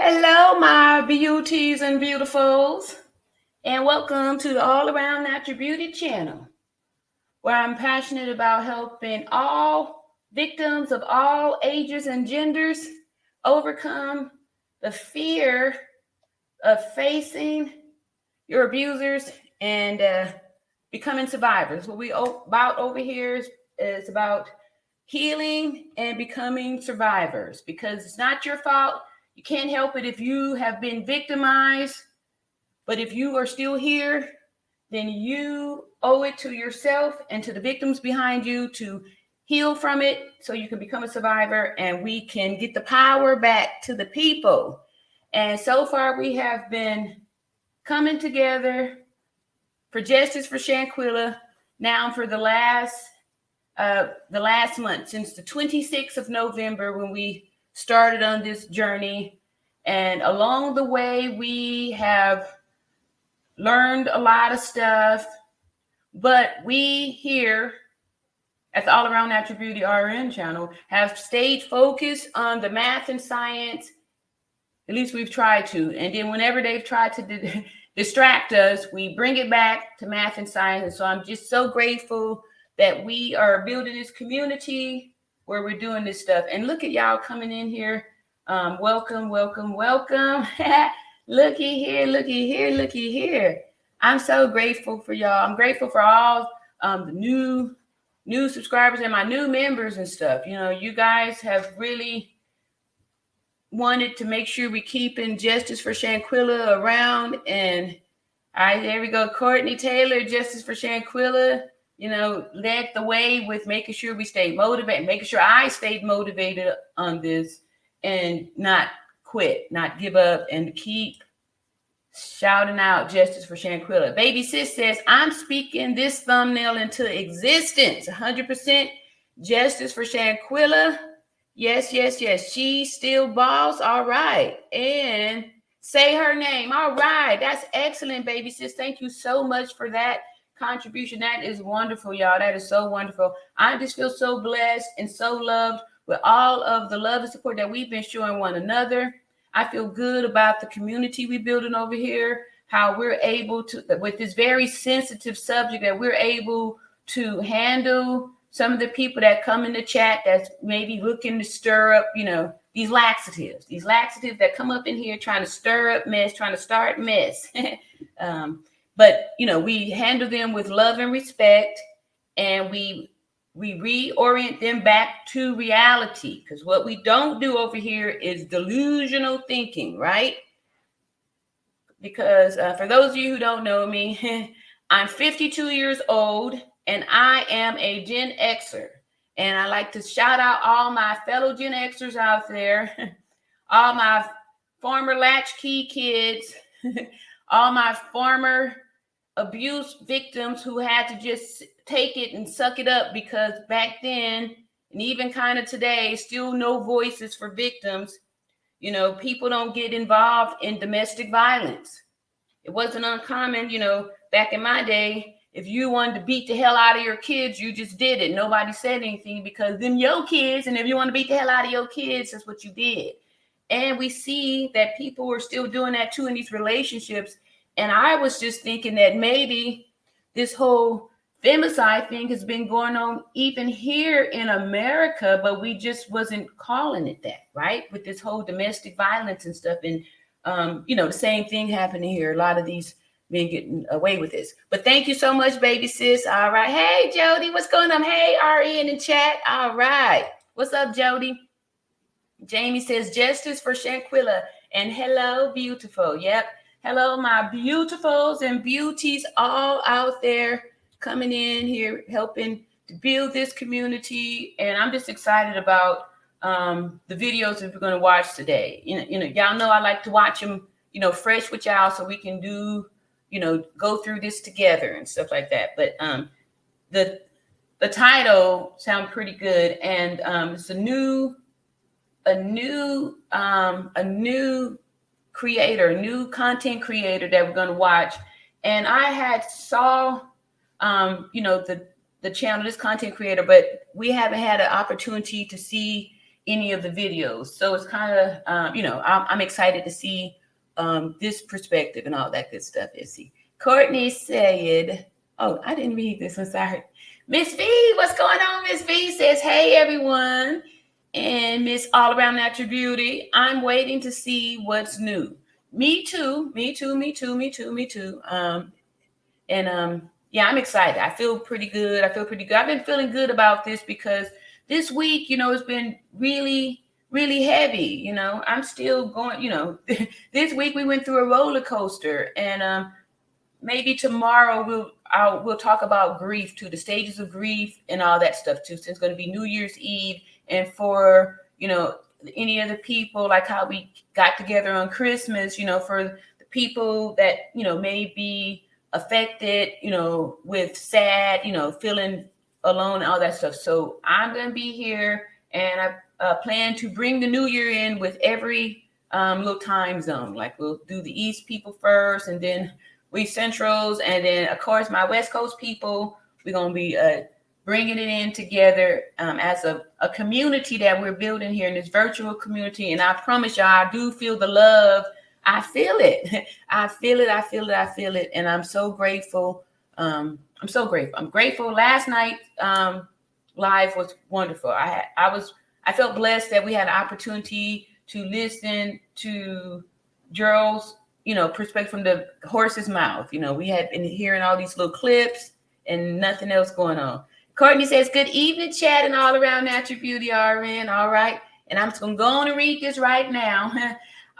Hello, my beauties and beautifuls, and welcome to the All Around Natural Beauty channel, where I'm passionate about helping all victims of all ages and genders overcome the fear of facing your abusers and becoming survivors. What we about over here is about healing and becoming survivors because it's not your fault. You can't help it if you have been victimized, but if you are still here, then you owe it to yourself and to the victims behind you to heal from it so you can become a survivor and we can get the power back to the people. And so far, we have been coming together for Justice for Shanquella now for the last month, since the 26th of November when we started on this journey. And along the way, we have learned a lot of stuff, but we here at the All Around Natural Beauty RN channel have stayed focused on the math and science. At least we've tried to. And then whenever they've tried to distract us, we bring it back to math and science. And so I'm just so grateful that we are building this community where we're doing this stuff. And look at y'all coming in here. Welcome, welcome, welcome. Looky here, looky here, looky here. I'm so grateful for y'all. I'm grateful for all the new subscribers and my new members and stuff. You know, you guys have really wanted to make sure we keeping Justice for Shanquella around. And all right, there we go. Courtney Taylor, Justice for Shanquella, you know, led the way with making sure we stayed motivated, making sure I stayed motivated on this and not quit, not give up, and keep shouting out Justice for Shanquella. Baby Sis says, I'm speaking this thumbnail into existence. 100% Justice for Shanquella. Yes, yes, yes. She still balls. All right. And say her name. All right. That's excellent, Baby Sis. Thank you so much for that contribution. That is wonderful, y'all. That is so wonderful. I just feel so blessed and so loved with all of the love and support that we've been showing one another. I feel good about the community we're building over here, how we're able to, with this very sensitive subject, that we're able to handle some of the people that come in the chat that's maybe looking to stir up, you know, these laxatives that come up in here trying to stir up mess, trying to start mess. But, you know, we handle them with love and respect, and we reorient them back to reality, because what we don't do over here is delusional thinking, right? Because for those of you who don't know me, I'm 52 years old and I am a Gen Xer. And I like to shout out all my fellow Gen Xers out there, all my former latchkey kids, all my former abuse victims who had to just take it and suck it up, because back then, and even kind of today, still no voices for victims. You know, people don't get involved in domestic violence. It wasn't uncommon, you know, back in my day, if you wanted to beat the hell out of your kids, you just did it. Nobody said anything because them your kids, and if you want to beat the hell out of your kids, that's what you did. And we see that people are still doing that too in these relationships. And I was just thinking that maybe this whole femicide thing has been going on even here in America, but we just wasn't calling it that, right? With this whole domestic violence and stuff. And, you know, the same thing happening here. A lot of these men getting away with this. But thank you so much, Baby Sis. All right. Hey, Jody, what's going on? Hey, RN in chat. All right. What's up, Jody? Jamie says, Justice for Shanquella. And hello, beautiful. Yep. Hello, my beautifuls and beauties all out there coming in here, helping to build this community. And I'm just excited about the videos that we're going to watch today. You know, y'all know I like to watch them, you know, fresh with y'all so we can do, you know, go through this together and stuff like that. But the title sounds pretty good. And it's a new creator, new content creator that we're going to watch. And I had saw, you know, the channel, this content creator, but we haven't had an opportunity to see any of the videos. So it's kind of, I'm excited to see this perspective and all that good stuff. Issy. Courtney said, oh, I didn't read this. I'm sorry. Miss V, what's going on? Miss V says, hey, everyone. And Miss All Around Natural Beauty, I'm waiting to see what's new. Me too. Yeah, I'm excited. I feel pretty good. I've been feeling good about this because this week, it's been really, really heavy. I'm still going, this week we went through a roller coaster, and maybe tomorrow we'll talk about grief too, the stages of grief and all that stuff too. Since it's going to be New Year's Eve, and for any of the people, like how we got together on Christmas, for the people that may be affected, with sad, feeling alone and all that stuff. So I'm going to be here, and I plan to bring the new year in with every little time zone. Like we'll do the East people first, and then we Centrals, and then of course my West Coast people. We're going to be bringing it in together as a community that we're building here in this virtual community. And I promise y'all, I do feel the love. I feel it. I feel it. And I'm so grateful. I'm grateful. Last night live was wonderful. I felt blessed that we had an opportunity to listen to Gerald's, perspective from the horse's mouth. We had been hearing all these little clips and nothing else going on. Courtney says, good evening, chat and All Around Natural Beauty, RN. All right. And I'm just going to go on and read this right now.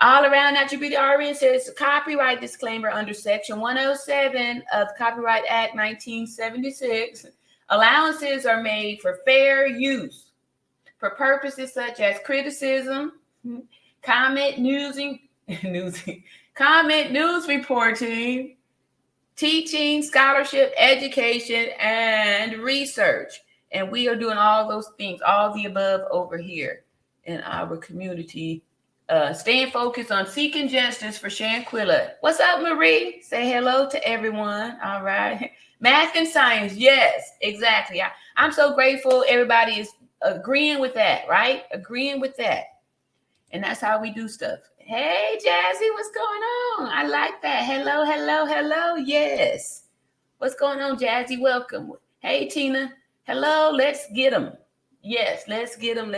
All Around Natural Beauty, RN says, copyright disclaimer under Section 107 of the Copyright Act 1976. Allowances are made for fair use for purposes such as criticism, comment, news reporting, teaching, scholarship, education, and research. And we are doing all those things, all the above over here in our community. Staying focused on seeking justice for Shanquella. What's up, Marie? Say hello to everyone. All right. Math and science. Yes, exactly. I'm so grateful everybody is agreeing with that, right? Agreeing with that. And that's how we do stuff. Hey, Jazzy, what's going on? I like that. Hello. Yes. What's going on, Jazzy? Welcome. Hey, Tina. Hello. Let's get them. Yes, let's get them.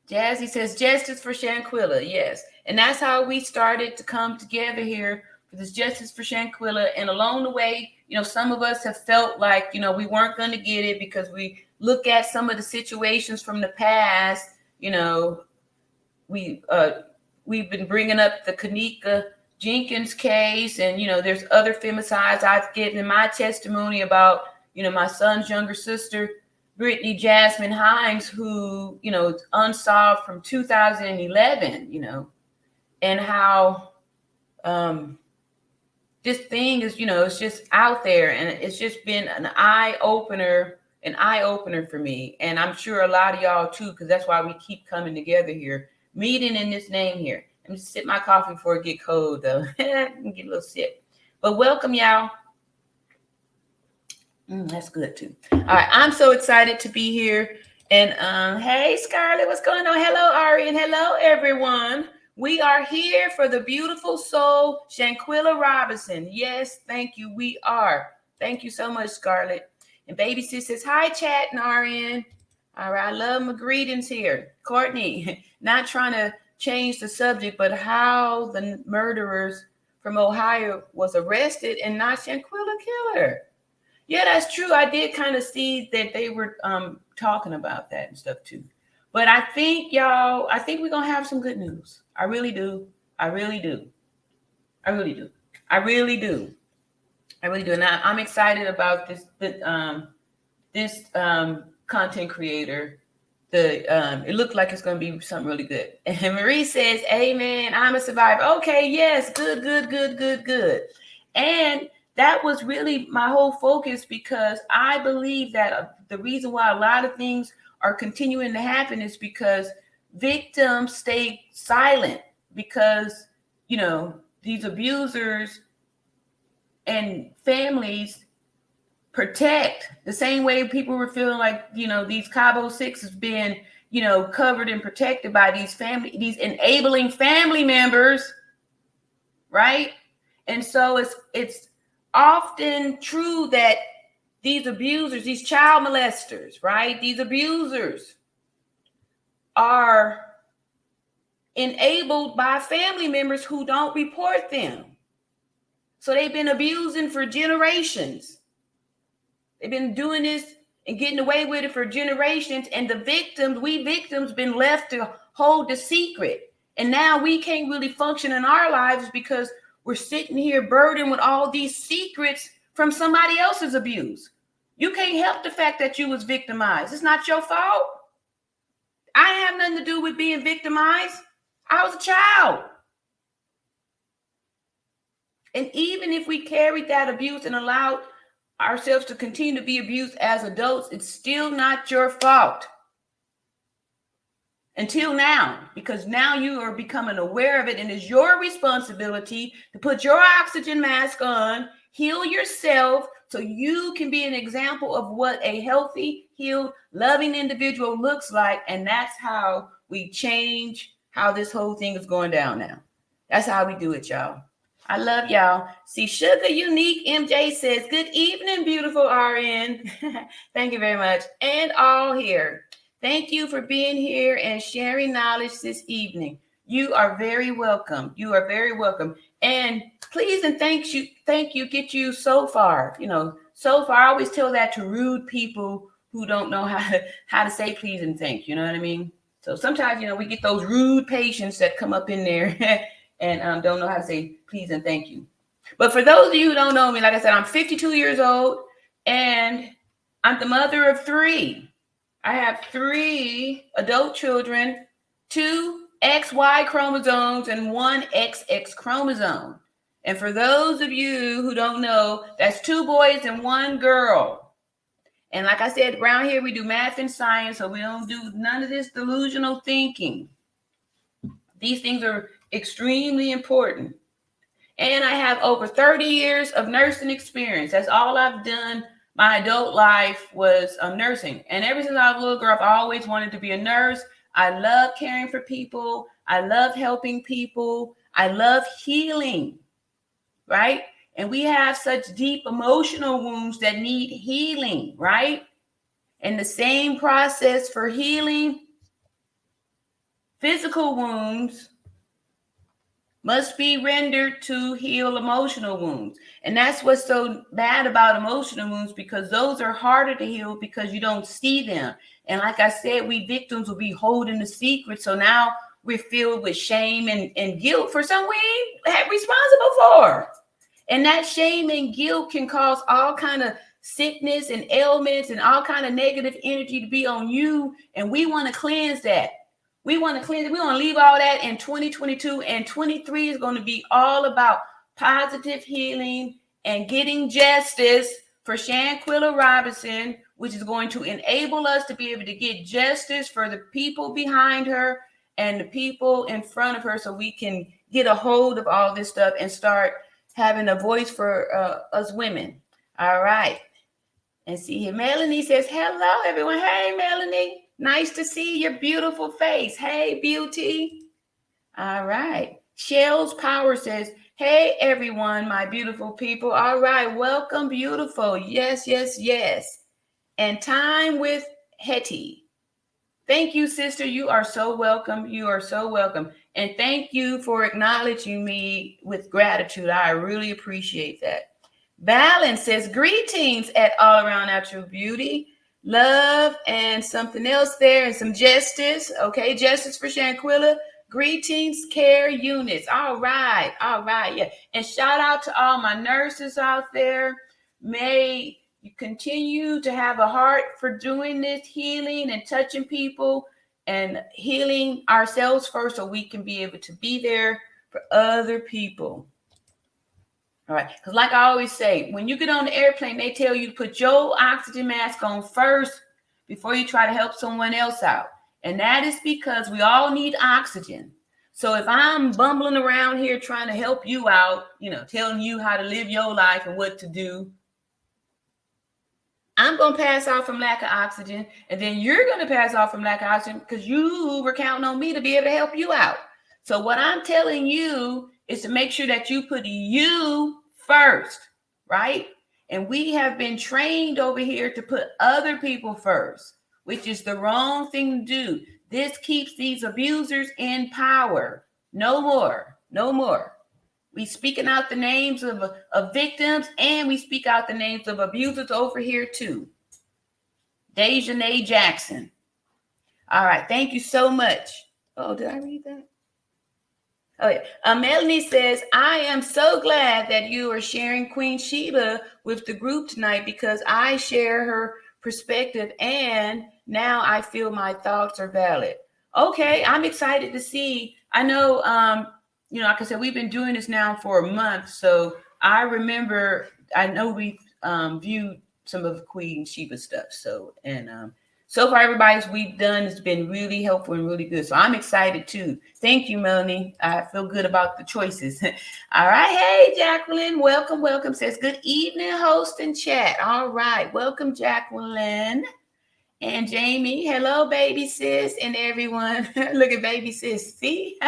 Jazzy says, justice for Shanquella. Yes. And that's how we started to come together here for this justice for Shanquella. And along the way, some of us have felt like, we weren't going to get it because we look at some of the situations from the past. We've been bringing up the Kanika Jenkins case, and there's other femicides I've given in my testimony about my son's younger sister, Brittany Jasmine Hines, who unsolved from 2011, and how this thing is it's just out there, and it's just been an eye opener for me, and I'm sure a lot of y'all too, because that's why we keep coming together here. Meeting in this name here. Let me sip my coffee before it get cold, though. Get a little sip. But welcome, y'all. That's good, too. All right. I'm so excited to be here. And hey, Scarlett, what's going on? Hello, Ari, and hello, everyone. We are here for the beautiful soul, Shanquella Robinson. Yes, thank you. We are. Thank you so much, Scarlett. And Baby Sis says, hi, chat and RN. All right, I love my greetings here. Courtney, not trying to change the subject, but how the murderers from Ohio was arrested and not Shanquella killer. Yeah, that's true. I did kind of see that they were talking about that and stuff too. But I think, y'all, we're going to have some good news. I really do. And I'm excited about this content creator. It looked like it's going to be something really good. And Marie says, amen, I'm a survivor. Okay, yes, good. And that was really my whole focus, because I believe that the reason why a lot of things are continuing to happen is because victims stay silent, because these abusers and families protect the same way people were feeling like, these Cabo Sixes being, covered and protected by these enabling family members, right? And so it's often true that these abusers, these child molesters, right? These abusers are enabled by family members who don't report them. So they've been abusing for generations. They've been doing this and getting away with it for generations. And we victims been left to hold the secret. And now we can't really function in our lives because we're sitting here burdened with all these secrets from somebody else's abuse. You can't help the fact that you was victimized. It's not your fault. I didn't have nothing to do with being victimized. I was a child. And even if we carried that abuse and allowed ourselves to continue to be abused as adults, it's still not your fault. Until now, because now you are becoming aware of it, and it's your responsibility to put your oxygen mask on, heal yourself, so you can be an example of what a healthy, healed, loving individual looks like. And that's how we change how this whole thing is going down now. That's how we do it, y'all. I love y'all. See, Sugar Unique MJ says, good evening, beautiful RN. Thank you very much. And all here. Thank you for being here and sharing knowledge this evening. You are very welcome. You are very welcome. And please and thank you get you so far. So far, I always tell that to rude people who don't know how to say please and thank you. You know what I mean? So sometimes, we get those rude patients that come up in there and don't know how to say please and thank you. But for those of you who don't know me, like I said, I'm 52 years old and I'm the mother of 3. I have 3 adult children, 2 XY chromosomes and 1 XX chromosome. And for those of you who don't know, that's 2 boys and 1 girl. And like I said, around here we do math and science, so we don't do none of this delusional thinking. These things are extremely important. And I have over 30 years of nursing experience. That's all I've done. My adult life was nursing. And ever since I was a little girl, I've always wanted to be a nurse. I love caring for people. I love helping people. I love healing, right? And we have such deep emotional wounds that need healing, right? And the same process for healing physical wounds must be rendered to heal emotional wounds. And that's what's so bad about emotional wounds, because those are harder to heal because you don't see them. And like I said, we victims will be holding the secret. So now we're filled with shame and guilt for something we ain't had responsible for. And that shame and guilt can cause all kind of sickness and ailments and all kind of negative energy to be on you. And we want to cleanse that. We want to cleanse it. We want to leave all that in 2022, and 23 is going to be all about positive healing and getting justice for Shanquella Robinson, which is going to enable us to be able to get justice for the people behind her and the people in front of her, so we can get a hold of all this stuff and start having a voice for us women. All right. And see here, Melanie says, hello, everyone. Hey, Melanie. Nice to see your beautiful face. Hey, beauty. All right. Shell's Power says, hey, everyone, my beautiful people. All right. Welcome, beautiful. Yes, yes, yes. And Time with Hetty. Thank you, sister. You are so welcome. You are so welcome. And thank you for acknowledging me with gratitude. I really appreciate that. Balance says, greetings at All Around Natural Beauty. Love and something else there and some justice. Okay, justice for Shanquella. Greetings, care units. All right, yeah. And shout out to all my nurses out there. May you continue to have a heart for doing this healing and touching people and healing ourselves first, so we can be able to be there for other people. All right, because like I always say, when you get on the airplane, they tell you to put your oxygen mask on first before you try to help someone else out. And that is because we all need oxygen. So if I'm bumbling around here trying to help you out, telling you how to live your life and what to do, I'm going to pass out from lack of oxygen, and then you're going to pass out from lack of oxygen because you were counting on me to be able to help you out. So what I'm telling you is to make sure that you put you first, right? And we have been trained over here to put other people first, which is the wrong thing to do. This keeps these abusers in power. No more. No more. We speaking out the names of victims, and we speak out the names of abusers over here too. Dejanay Jackson. All right. Thank you so much. Oh, did I read that? Oh, yeah. Melanie says, I am so glad that you are sharing Queen Sheba with the group tonight because I share her perspective and now I feel my thoughts are valid. Okay, I'm excited to see. I know, like I said, we've been doing this now for a month. So I know we've viewed some of Queen Sheba's stuff. So far, everybody's we've done has been really helpful and really good. So I'm excited too. Thank you, Melanie. I feel good about the choices. All right. Hey, Jacqueline. Welcome, welcome. Says good evening, host and chat. All right. Welcome, Jacqueline. And Jamie. Hello, baby sis and everyone. Look at baby sis. See?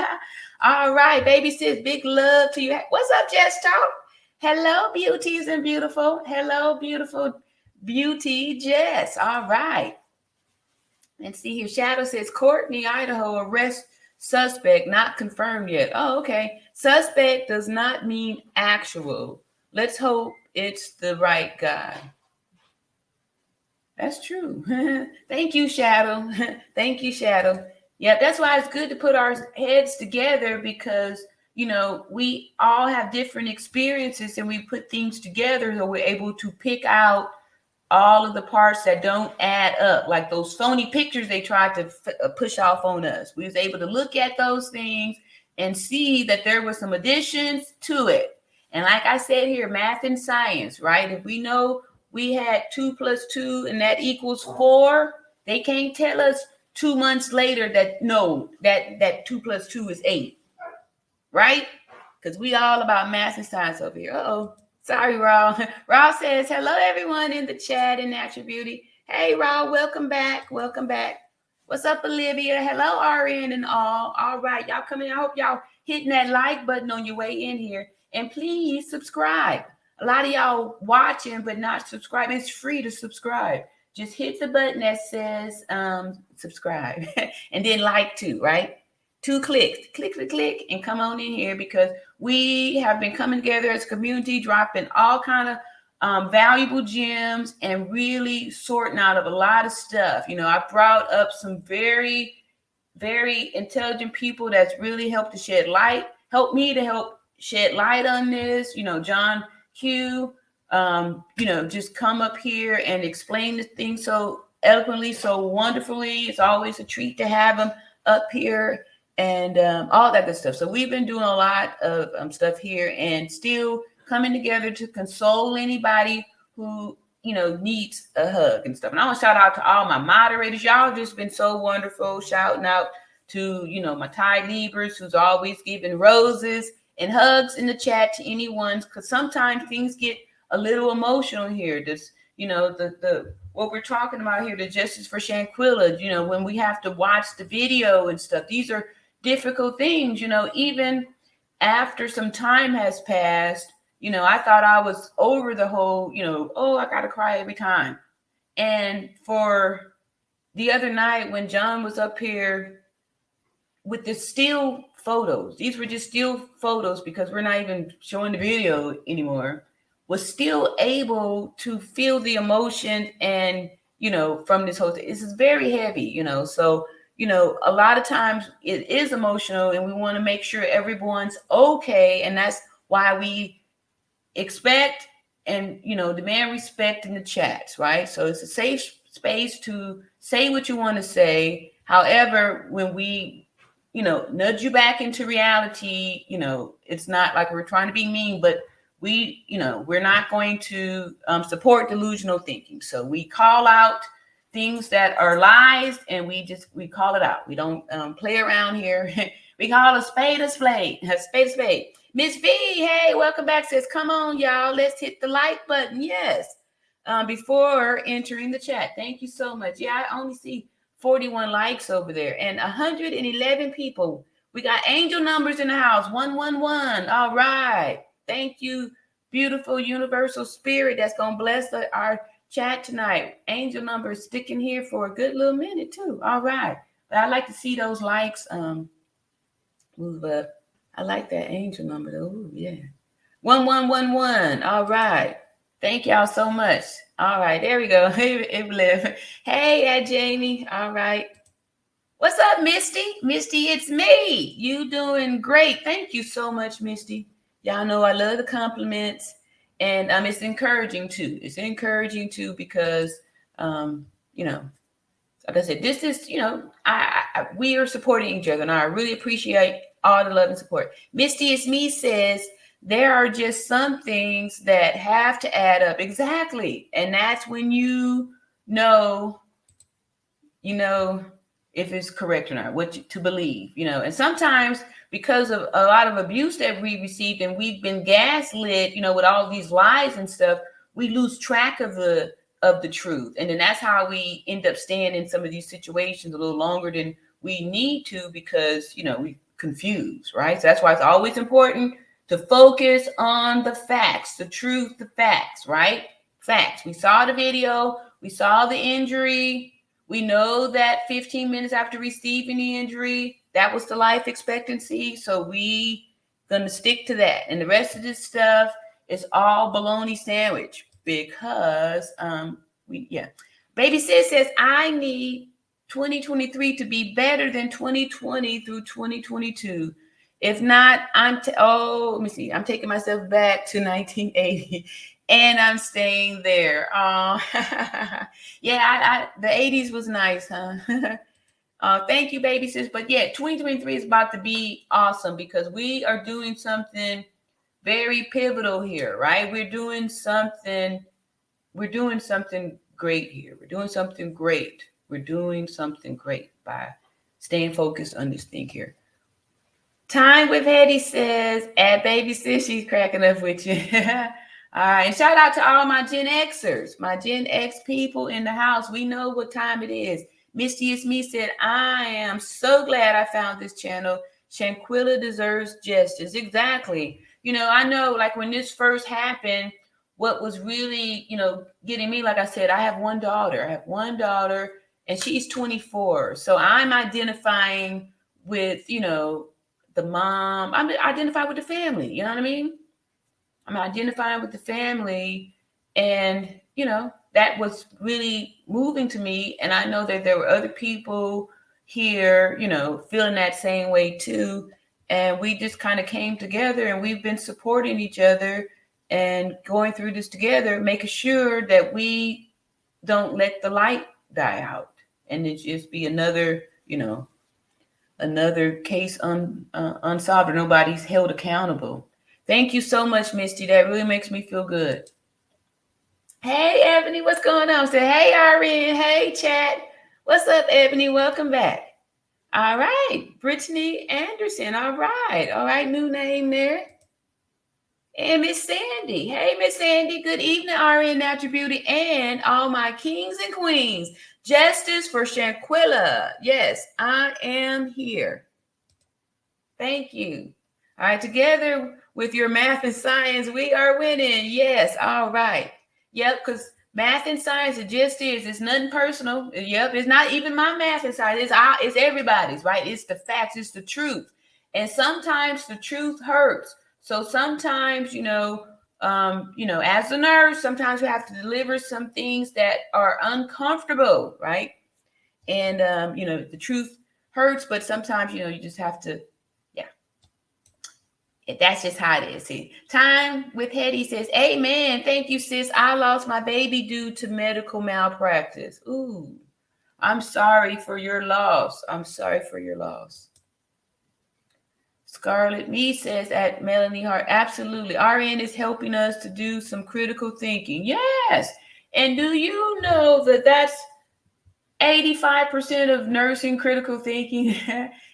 All right, baby sis. Big love to you. What's up, Jess Talk? Hello, beauties and beautiful. Hello, beautiful beauty Jess. All right. Let's see here. Shadow says Courtney, Idaho, arrest suspect, not confirmed yet. Oh, okay. Suspect does not mean actual. Let's hope it's the right guy. That's true. Thank you, Shadow. Thank you, Shadow. Yeah, that's why it's good to put our heads together because, we all have different experiences and we put things together so we're able to pick out all of the parts that don't add up, like those phony pictures they tried to push off on us. We was able to look at those things and see that there were some additions to it. And like I said here, math and science, right? If we know we had 2 + 2 and that equals 4, they can't tell us 2 months later that no, that 2 + 2 is 8, right? Because we all about math and science over here. Uh-oh. Sorry, Raw. Raw says, hello, everyone in the chat in Natural Beauty. Hey, Raw, welcome back. Welcome back. What's up, Olivia? Hello, RN and all. All right, y'all come in. I hope y'all hitting that like button on your way in here. And please subscribe. A lot of y'all watching but not subscribing. It's free to subscribe. Just hit the button that says subscribe. And then like too, right? 2 clicks. Click, and come on in here because we have been coming together as a community, dropping all kind of valuable gems and really sorting out of a lot of stuff. I brought up some very, very intelligent people that's really helped to shed light, help me to help shed light on this. John Q, just come up here and explain the thing so eloquently, so wonderfully. It's always a treat to have them up here. And all that good stuff. So we've been doing a lot of stuff here and still coming together to console anybody who, needs a hug and stuff. And I want to shout out to all my moderators. Y'all just been so wonderful. Shouting out to, my Thai Libras who's always giving roses and hugs in the chat to anyone. Because sometimes things get a little emotional here. This, the what we're talking about here, the Justice for Shanquella, when we have to watch the video and stuff. These are difficult things, even after some time has passed, I thought I was over the whole, I gotta cry every time. And for the other night when John was up here with the still photos, these were just still photos because we're not even showing the video anymore, was still able to feel the emotion and, from this whole thing. This is very heavy, so a lot of times it is emotional and we want to make sure everyone's okay. And that's why we expect and, demand respect in the chats, right? So it's a safe space to say what you want to say. However, when we, nudge you back into reality, it's not like we're trying to be mean, but we, we're not going to support delusional thinking. So we call out things that are lies and we call it out. We don't play around here. We call a spade a spade. A spade a spade. Miss V, hey, welcome back. Says, come on, y'all. Let's hit the like button. Yes. before entering the chat. Thank you so much. Yeah, I only see 41 likes over there and 111 people. We got angel numbers in the house. 111. All right. Thank you, beautiful universal spirit that's going to bless our chat tonight. Angel numbers sticking here for a good little minute too. All right. But I like to see those likes move up. I like that angel number though. Ooh, yeah. 1111. All right. Thank y'all so much. All right, there we go. Hey, Jamie. All right. What's up, Misty? Misty, it's me. You doing great. Thank you so much, Misty. Y'all know I love the compliments, and it's encouraging too. It's encouraging too because, you know, like I said, this is, we are supporting each other, and I really appreciate all the love and support. Misty, it's me says, there are just some things that have to add up. Exactly. And that's when you know if it's correct or not, what to believe, and sometimes because of a lot of abuse that we received and we've been gaslit, with all these lies and stuff, we lose track of the truth. And then that's how we end up staying in some of these situations a little longer than we need to because, we confused, right? So that's why it's always important to focus on the facts, the truth, the facts, right? Facts. We saw the video. We saw the injury. We know that 15 minutes after receiving the injury, that was the life expectancy. So we gonna stick to that. And the rest of this stuff is all bologna sandwich because Baby Sis says, I need 2023 to be better than 2020 through 2022. If not, let me see. I'm taking myself back to 1980 and I'm staying there. Yeah, the 80s was nice, huh? Thank you, Baby Sis. But yeah, 2023 is about to be awesome because we are doing something very pivotal here, right? We're doing something great here. We're doing something great. We're doing something great by staying focused on this thing here. Time with Hetty says, at Baby Sis, she's cracking up with you. All right. And shout out to all my Gen Xers, my Gen X people in the house. We know what time it is. Misty Is Me said, I am so glad I found this channel. Shanquella deserves justice. Exactly. I know like when this first happened, what was really, getting me, like I said, I have one daughter. And she's 24. So I'm identifying with, the mom. I'm identified with the family. You know what I mean? I'm identifying with the family. And, that was really moving to me. And I know that there were other people here, feeling that same way too. And we just kind of came together and we've been supporting each other and going through this together, making sure that we don't let the light die out and it just be another case unsolved or nobody's held accountable. Thank you so much, Misty. That really makes me feel good. Hey, Ebony, what's going on? Say, hey, Irene. Hey, chat. What's up, Ebony? Welcome back. All right. Brittany Anderson. All right. New name there. And Miss Sandy. Hey, Miss Sandy. Good evening, RN Natural Beauty and all my kings and queens. Justice for Shanquella. Yes, I am here. Thank you. All right. Together with your math and science, we are winning. Yes. All right. Yep. Because math and science, it just is. It's nothing personal. Yep. It's not even my math and science. It's everybody's, right? It's the facts. It's the truth. And sometimes the truth hurts. So sometimes, as a nurse, sometimes we have to deliver some things that are uncomfortable, right? And, the truth hurts, but sometimes, you just have to, that's just how it is. See, Time with Hetty says, amen. Thank you, sis. I lost my baby due to medical malpractice. Ooh, I'm sorry for your loss. Scarlett Me says at Melanie Hart, absolutely. RN is helping us to do some critical thinking. Yes. And do you know that that's 85% of nursing critical thinking?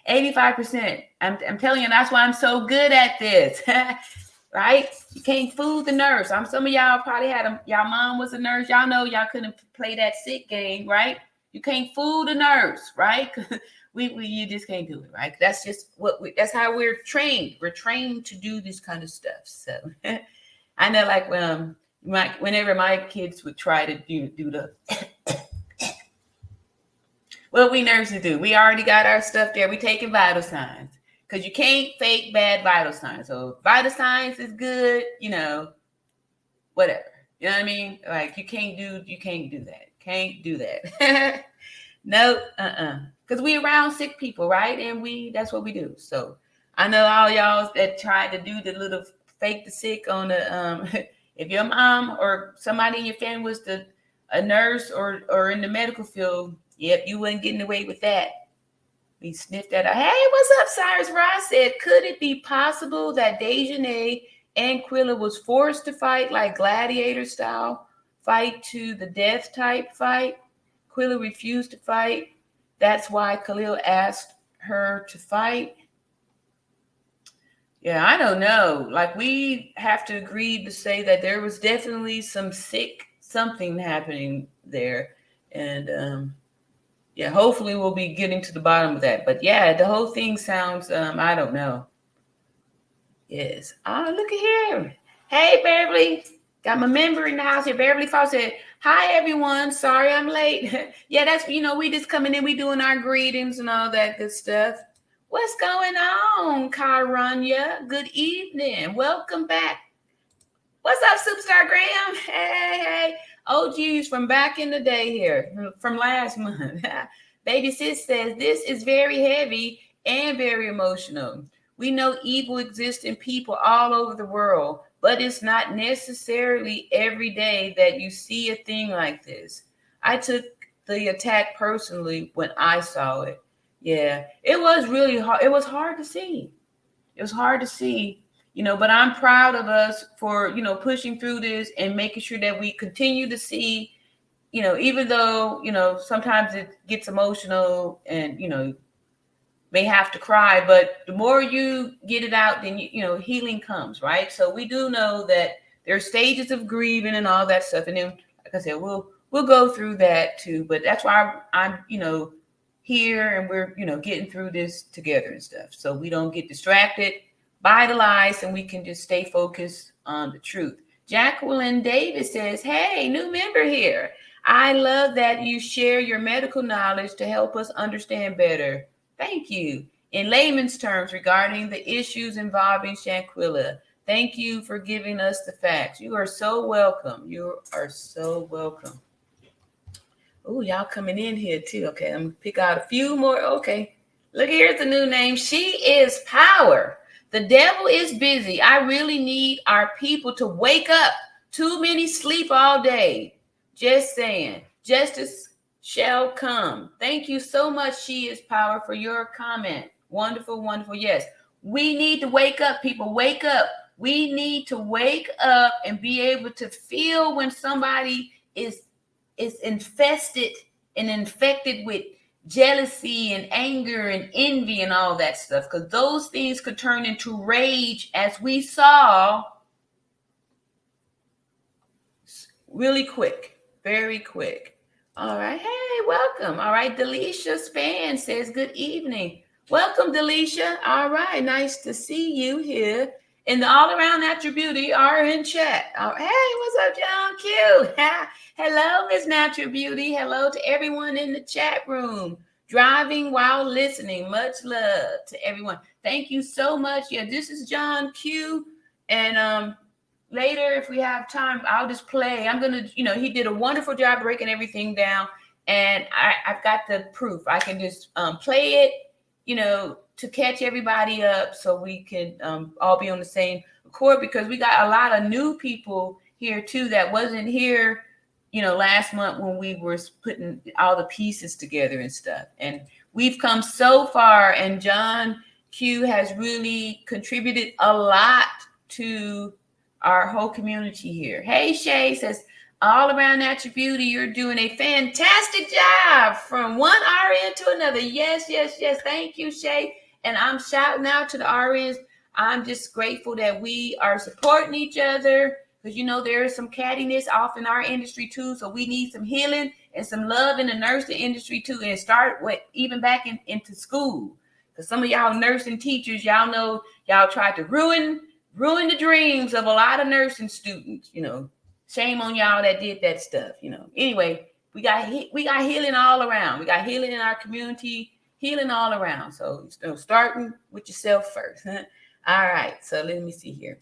85%. I'm telling you, that's why I'm so good at this. right? You can't fool the nurse. Some of y'all probably y'all mom was a nurse. Y'all know y'all couldn't play that sick game, right? You can't fool the nurse, right? You just can't do it, right? That's just that's how we're trained. We're trained to do this kind of stuff. So I know, like whenever my kids would try to do the what we nurses do, we already got our stuff there. We taking vital signs because you can't fake bad vital signs. So vital signs is good, whatever. You know what I mean? Like you can't do that. Can't do that. No, because we around sick people, right? And that's what we do. So I know all y'all that tried to do the little fake the sick on the if your mom or somebody in your family was a nurse or in the medical field, yep, you wasn't getting away with that. We sniffed that out. Hey, what's up, Cyrus Ross said, could it be possible that Dejanay and Quilla was forced to fight like gladiator style, fight to the death type fight? Quilla refused to fight. That's why Khalil asked her to fight. Yeah, I don't know. Like, we have to agree to say that there was definitely something happening there. And yeah, hopefully we'll be getting to the bottom of that. But yeah, the whole thing sounds, I don't know. Yes. Oh, look at here. Hey, Beverly. Got my member in the house here. Beverly Fox said, hi, everyone. Sorry I'm late. Yeah, that's, we just coming in. We doing our greetings and all that good stuff. What's going on, Kyranya? Good evening. Welcome back. What's up, Superstar Graham? Hey. OGs from back in the day here, from last month. Baby Sis says, this is very heavy and very emotional. We know evil exists in people all over the world, but it's not necessarily every day that you see a thing like this. I took the attack personally when I saw it. Yeah, it was really hard. It was hard to see. It was hard to see. But I'm proud of us for, pushing through this and making sure that we continue to see, even though, sometimes it gets emotional and, may have to cry, but the more you get it out, then, healing comes, right? So we do know that there are stages of grieving and all that stuff. And then, like I said, we'll go through that too, but that's why I'm here and we're, getting through this together and stuff. So we don't get distracted, vitalized, and we can just stay focused on the truth. Jacqueline Davis says, hey, new member here. I love that you share your medical knowledge to help us understand better. Thank you. In layman's terms regarding the issues involving Shanquella, thank you for giving us the facts. You are so welcome. You are so welcome. Oh, y'all coming in here too. Okay, I'm gonna pick out a few more. Okay, look, here's the new name. She is Power. The devil is busy. I really need our people to wake up. Too many sleep all day. Just saying. Justice shall come. Thank you so much, She is Power, for your comment. Wonderful, wonderful. Yes, we need to wake up, people. Wake up. We need to wake up and be able to feel when somebody is infested and infected with jealousy and anger and envy and all that stuff, because those things could turn into rage, as we saw, really quick, very quick. All right. Hey, welcome. All right. Delisha Span says, good evening. Welcome, Delisha. All right. Nice to see you here. And the all-around Natural Beauty are in chat. Oh, hey, what's up, John Q? Hello, Miss Natural Beauty. Hello to everyone in the chat room. Driving while listening. Much love to everyone. Thank you so much. Yeah, this is John Q. And later, if we have time, I'll just play. I'm going to, he did a wonderful job breaking everything down. And I've got the proof. I can just play it, to catch everybody up so we can all be on the same accord, because we got a lot of new people here too that wasn't here, last month when we were putting all the pieces together and stuff. And we've come so far, and John Q has really contributed a lot to our whole community here. Hey, Shay says, all around Natural Beauty, you're doing a fantastic job from one RN to another. Yes. Thank you, Shay. And I'm shouting out to the RNs. I'm just grateful that we are supporting each other, because there is some cattiness off in our industry too. So we need some healing and some love in the nursing industry too, and start with even back into school. Because some of y'all nursing teachers, y'all know y'all tried to ruin the dreams of a lot of nursing students. Shame on y'all that did that stuff. Anyway, we got healing all around. We got healing in our community, healing all around. So starting with yourself first. All right. So let me see here.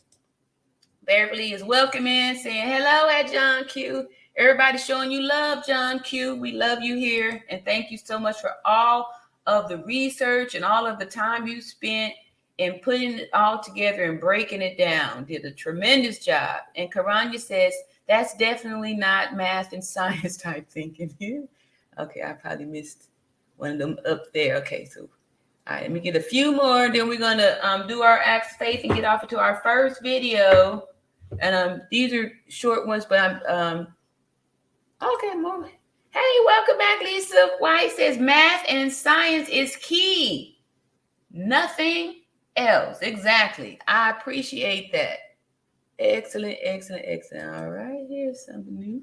Beverly is welcoming, saying hello at John Q. Everybody showing you love, John Q. We love you here. And thank you so much for all of the research and all of the time you spent in putting it all together and breaking it down. Did a tremendous job. And Karanya says, that's definitely not math and science type thinking here. Okay, I probably missed one of them up there. Okay, so all right, let me get a few more. Then we're going to do our acts of faith and get off into our first video. And these are short ones, but I'm okay, more. Hey, welcome back, Lisa White says math and science is key. Nothing else. Exactly. I appreciate that. Excellent, excellent, excellent. All right, here's something new.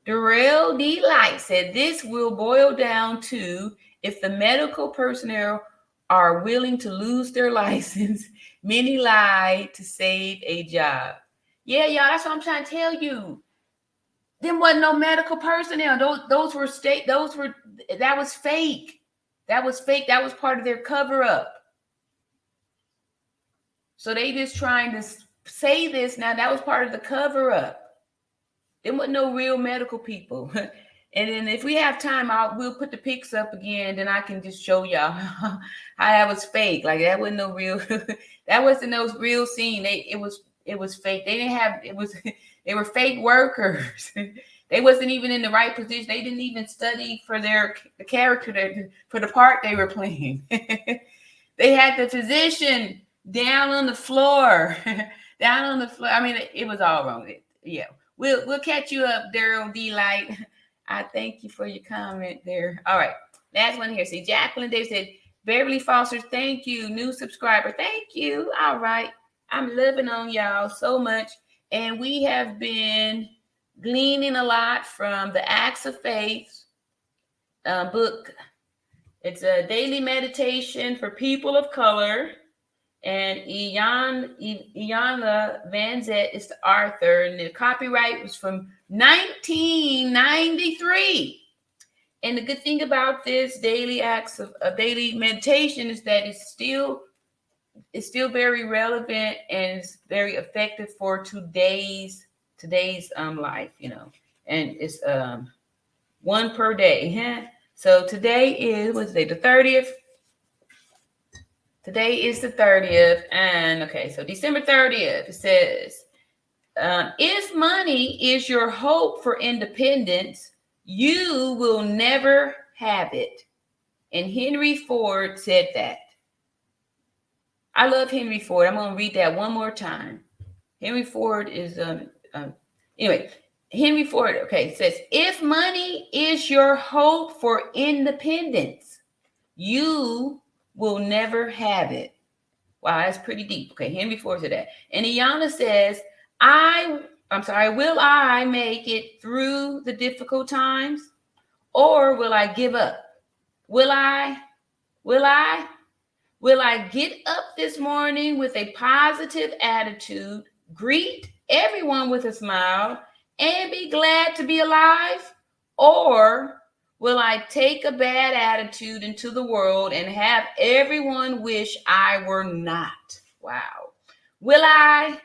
Darrell D. Light said this will boil down to if the medical personnel are willing to lose their license. Many lie to save a job. Yeah, y'all, that's what I'm trying to tell you. There wasn't no medical personnel. That was fake. That was fake. That was part of their cover-up. So they just trying to say this now. That was part of the cover-up. There wasn't no real medical people. And then if we have time, we'll put the pics up again. Then I can just show y'all how that was fake. Like that wasn't no real. That wasn't no real scene. It was fake. They didn't have. They were fake workers. They wasn't even in the right position. They didn't even study for the character for the part they were playing. They had the physician down on the floor. I mean, it was all wrong. Yeah. We'll catch you up, Daryl D. Light. I thank you for your comment there. All right. Last one here. See, Jacqueline Davis said, Beverly Foster, thank you. New subscriber. Thank you. All right. I'm loving on y'all so much. And we have been gleaning a lot from the Acts of Faith book. It's a daily meditation for people of color. And Iyanla Vanzant is the author, and the copyright was from 1993. And the good thing about this daily acts of daily meditation is that it's still very relevant and it's very effective for today's life, and it's one per day. Huh? So today is the 30th. Today is the 30th, and okay, so December 30th, it says, if money is your hope for independence, you will never have it. And Henry Ford said that. I love Henry Ford. I'm going to read that one more time. Henry Ford is, anyway, Henry Ford, okay, says, if money is your hope for independence, you will never have it. Wow, that's pretty deep. Okay, Henry Ford said that. And Iyanla says, will I make it through the difficult times, or will I give up? Will I get up this morning with a positive attitude, greet everyone with a smile, and be glad to be alive? Or will I take a bad attitude into the world and have everyone wish I were not? Wow. Will I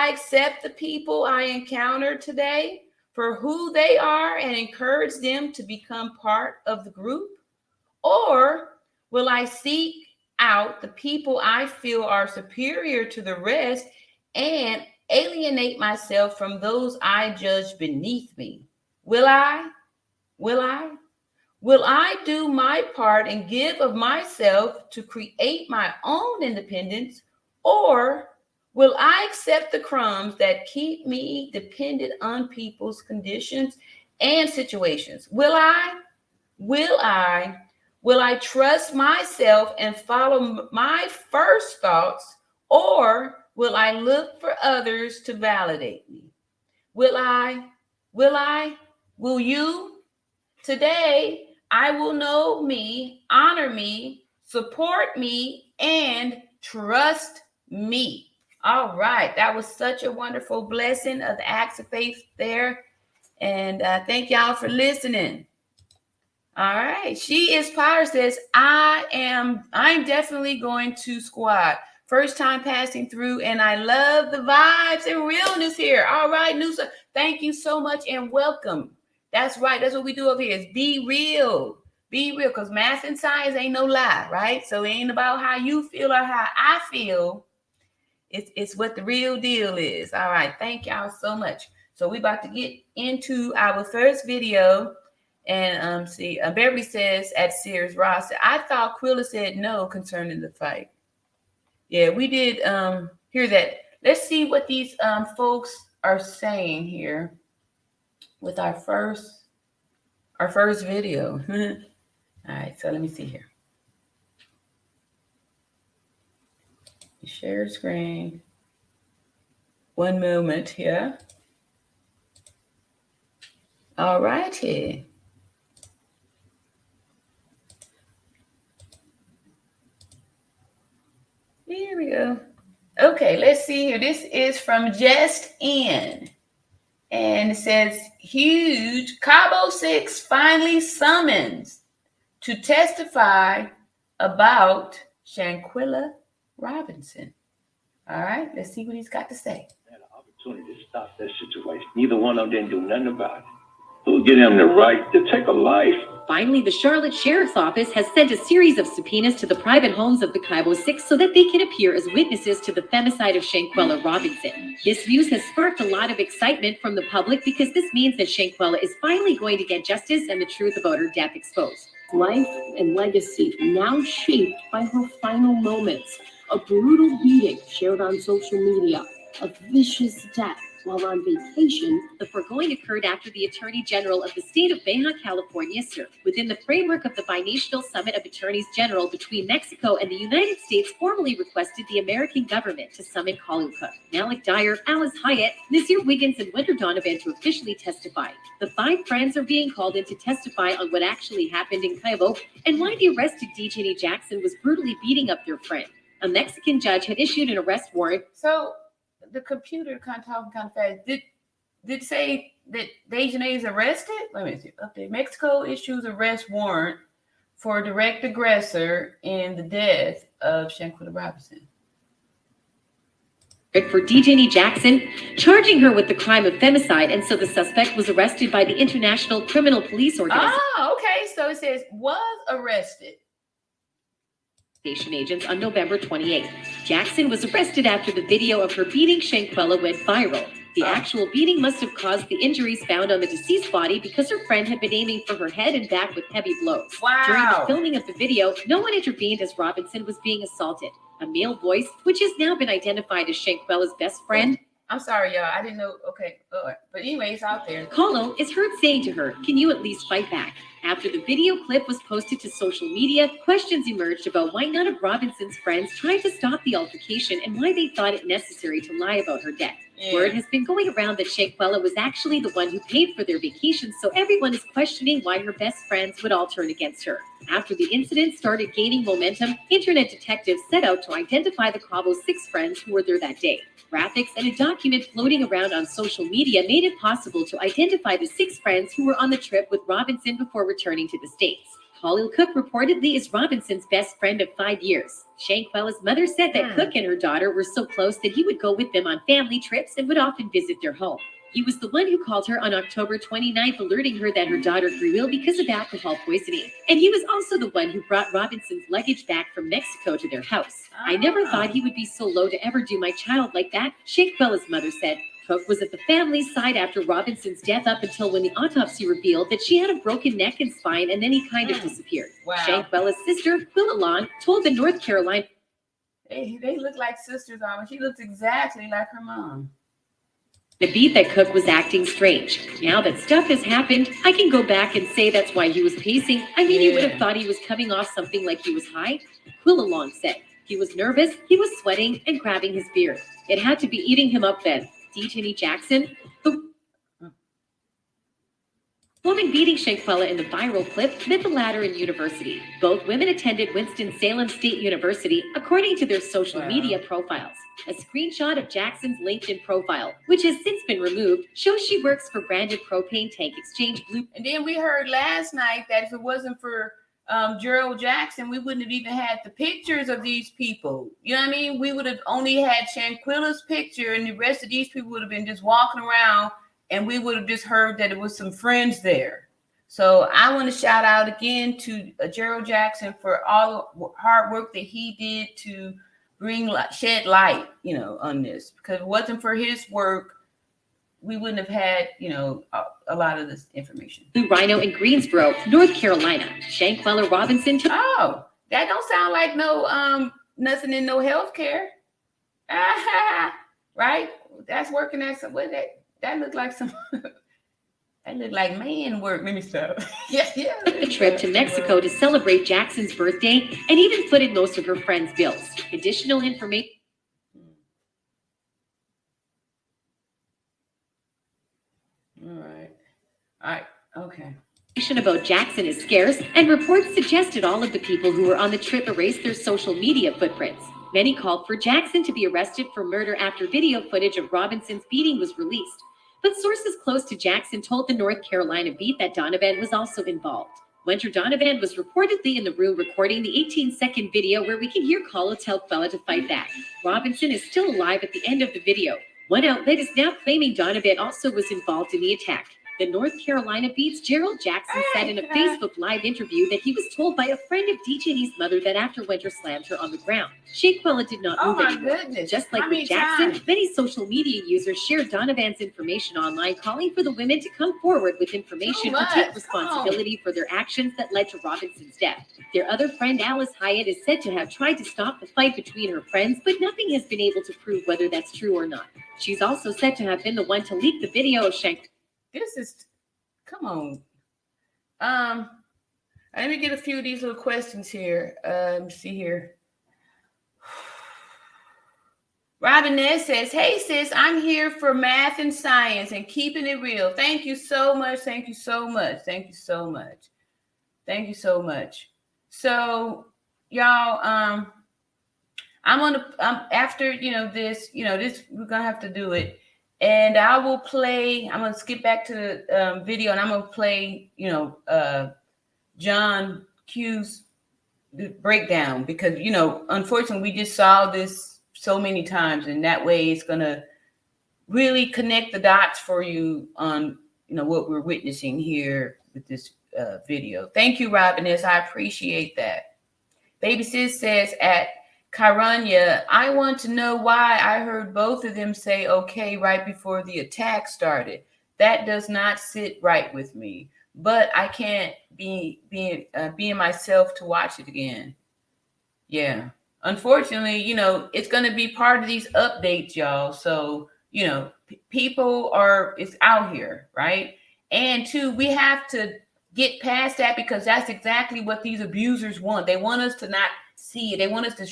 accept the people I encounter today for who they are and encourage them to become part of the group? Or will I seek out the people I feel are superior to the rest and alienate myself from those I judge beneath me? Will I do my part and give of myself to create my own independence, or will I accept the crumbs that keep me dependent on people's conditions and situations? Will I Will I trust myself and follow my first thoughts, or will I look for others to validate me? Will you? Today, I will know me, honor me, support me, and trust me. All right. That was such a wonderful blessing of the acts of faith there. And thank y'all for listening. All right. She is Power says, I'm definitely going to squat. First time passing through, and I love the vibes and realness here. All right, Nusa, thank you so much and welcome. That's right. That's what we do over here is be real. Be real, because math and science ain't no lie, right? So it ain't about how you feel or how I feel. It's what the real deal is. All right. Thank y'all so much. So we about to get into our first video. And see, Beverly says at Sears Ross, I thought Quilla said no concerning the fight. Yeah, we did hear that. Let's see what these folks are saying here with our first video. All right, so let me see here. Share screen. One moment here. All righty. Here we go. Okay, let's see here. This is from Just In. And it says, huge Cabo 6 finally summons to testify about Shanquella Robinson. All right, let's see what he's got to say. I had an opportunity to stop that situation. Neither one of them didn't do nothing about it. Who'll give them the right to take a life? Finally, the Charlotte Sheriff's Office has sent a series of subpoenas to the private homes of the Cabo Six so that they can appear as witnesses to the femicide of Shanquella Robinson. This news has sparked a lot of excitement from the public because this means that Shanquella is finally going to get justice and the truth about her death exposed. Life and legacy now shaped by her final moments. A brutal beating shared on social media. A vicious death while on vacation. The foregoing occurred after the Attorney General of the state of Baja California served within the framework of the Binational Summit of Attorneys General between Mexico and the United States formally requested the American government to summon Colin Cook, Malik Dyer, Alice Hyatt, Nasir Wiggins, and Winter Donovan to officially testify. The 5 friends are being called in to testify on what actually happened in Cabo and why the arrested DJ Jackson was brutally beating up their friend. A Mexican judge had issued an arrest warrant. So the computer kind of talking kind of fast. Did say that Dejanay is arrested? Let me see. Update. Mexico issues arrest warrant for direct aggressor in the death of Shanquella Robinson. For DJ Jackson, charging her with the crime of femicide, and so the suspect was arrested by the International Criminal Police Organization. Oh, okay. So it says was arrested. Agents on November 28th. Jackson was arrested after the video of her beating Shanquella went viral. The actual beating must have caused the injuries found on the deceased body because her friend had been aiming for her head and back with heavy blows. Wow. During the filming of the video, no one intervened as Robinson was being assaulted. A male voice, which has now been identified as Shanquella's best friend. I'm sorry, y'all. I didn't know. Okay. But anyway, it's out there. Colo is heard saying to her, "Can you at least fight back?" After the video clip was posted to social media, questions emerged about why none of Robinson's friends tried to stop the altercation and why they thought it necessary to lie about her death. Yeah. Word has been going around that Shanquella was actually the one who paid for their vacation, so everyone is questioning why her best friends would all turn against her. After the incident started gaining momentum, internet detectives set out to identify the Cabo 6 friends who were there that day. Graphics and a document floating around on social media made it possible to identify the 6 friends who were on the trip with Robinson before returning to the States. Colin Cook reportedly is Robinson's best friend of 5 years. Shanquella's mother said that Cook and her daughter were so close that he would go with them on family trips and would often visit their home. He was the one who called her on October 29th, alerting her that her daughter grew ill because of alcohol poisoning. And he was also the one who brought Robinson's luggage back from Mexico to their house. I never thought he would be so low to ever do my child like that, Shanquella's mother said. Cook was at the family's side after Robinson's death up until when the autopsy revealed that she had a broken neck and spine, and then he kind of disappeared. Wow. Shanquella's sister, Quilla Long, told the North Carolina. They look like sisters, almost. She looks exactly like her mom. The beat that Cook was acting strange. Now that stuff has happened, I can go back and say that's why he was pacing. I mean, you would have thought he was coming off something like he was high. Quillalong said he was nervous, he was sweating and grabbing his beard. It had to be eating him up then. D. Jackson, the woman beating Shanquella in the viral clip met the latter in university. Both women attended Winston-Salem State University, according to their social media profiles. A screenshot of Jackson's LinkedIn profile, which has since been removed, shows she works for branded propane tank exchange Blue. And then we heard last night that if it wasn't for Gerald Jackson, we wouldn't have even had the pictures of these people. You know what I mean? We would have only had Shanquella's picture, and the rest of these people would have been just walking around, and we would have just heard that it was some friends there. So I want to shout out again to Gerald Jackson for all the hard work that he did to shed light, on this. Because if it wasn't for his work, we wouldn't have had, a lot of this information. Blue Rhino in Greensboro, North Carolina. Shanquella Robinson. Oh, that don't sound like no nothing in no healthcare. Right? That's working at some. What that looked like some. That looked like man work. Let me stop. yeah. Took the trip to Mexico to celebrate Jackson's birthday and even footed most of her friends' bills. Additional information. All right. Okay. Information about Jackson is scarce, and reports suggested all of the people who were on the trip erased their social media footprints. Many called for Jackson to be arrested for murder after video footage of Robinson's beating was released. But sources close to Jackson told the North Carolina Beat that Donovan was also involved. Winter Donovan was reportedly in the room recording the 18-second video where we can hear Carla tell Quella to fight back. Robinson is still alive at the end of the video. One outlet is now claiming Donovan also was involved in the attack. The North Carolina Beat's Gerald Jackson said in a Facebook Live interview that he was told by a friend of DJ's mother that after Winter slammed her on the ground, Shanquella did not move anymore. Goodness. Just like with Jackson, many social media users shared Donovan's information online, calling for the women to come forward with information and take responsibility for their actions that led to Robinson's death. Their other friend, Alice Hyatt, is said to have tried to stop the fight between her friends, but nothing has been able to prove whether that's true or not. She's also said to have been the one to leak the video of Shanquella. This is, come on. Let me get a few of these little questions here. Let me see here. Robin Ness says, hey sis, I'm here for math and science and keeping it real. Thank you so much. Thank you so much. Thank you so much. Thank you so much. So y'all, I'm gonna after this, we're gonna have to do it. And I will play, I'm going to skip back to the video, and I'm going to play, John Q's breakdown, because, unfortunately, we just saw this so many times, and that way it's going to really connect the dots for you on, what we're witnessing here with this video. Thank you, Robiness. I appreciate that. Baby Sis says, at Karanya, I want to know why I heard both of them say okay right before the attack started. That does not sit right with me, but I can't be myself to watch it again. Yeah. Unfortunately, it's going to be part of these updates, y'all. So, people it's out here, right? And two, we have to get past that, because that's exactly what these abusers want. They want us to not see it. They want us to